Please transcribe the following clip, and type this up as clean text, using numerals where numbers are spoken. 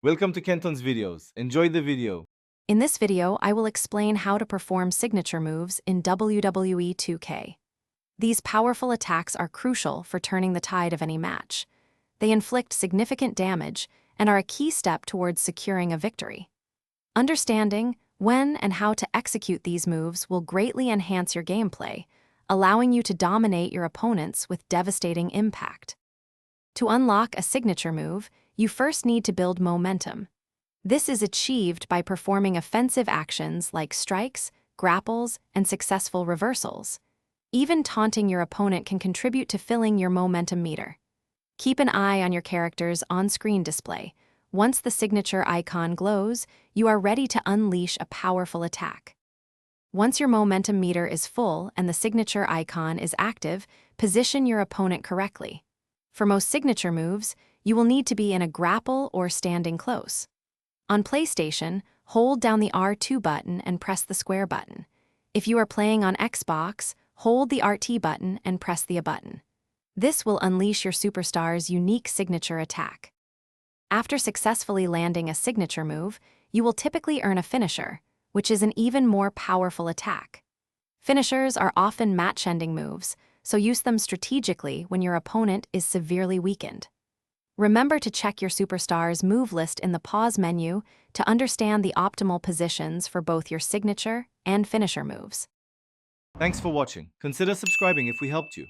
Welcome to Kenton's videos. Enjoy the video. In this video, I will explain how to perform signature moves in WWE 2K. These powerful attacks are crucial for turning the tide of any match. They inflict significant damage and are a key step towards securing a victory. Understanding when and how to execute these moves will greatly enhance your gameplay, allowing you to dominate your opponents with devastating impact. To unlock a signature move, you first need to build momentum. This is achieved by performing offensive actions like strikes, grapples, and successful reversals. Even taunting your opponent can contribute to filling your momentum meter. Keep an eye on your character's on-screen display. Once the signature icon glows, you are ready to unleash a powerful attack. Once your momentum meter is full and the signature icon is active, position your opponent correctly. For most signature moves, you will need to be in a grapple or standing close. On PlayStation, hold down the R2 button and press the square button. If you are playing on Xbox, hold the RT button and press the A button. This will unleash your superstar's unique signature attack. After successfully landing a signature move, you will typically earn a finisher, which is an even more powerful attack. Finishers are often match-ending moves, so use them strategically when your opponent is severely weakened. Remember to check your superstar's move list in the pause menu to understand the optimal positions for both your signature and finisher moves. Thanks for watching. Consider subscribing if we helped you.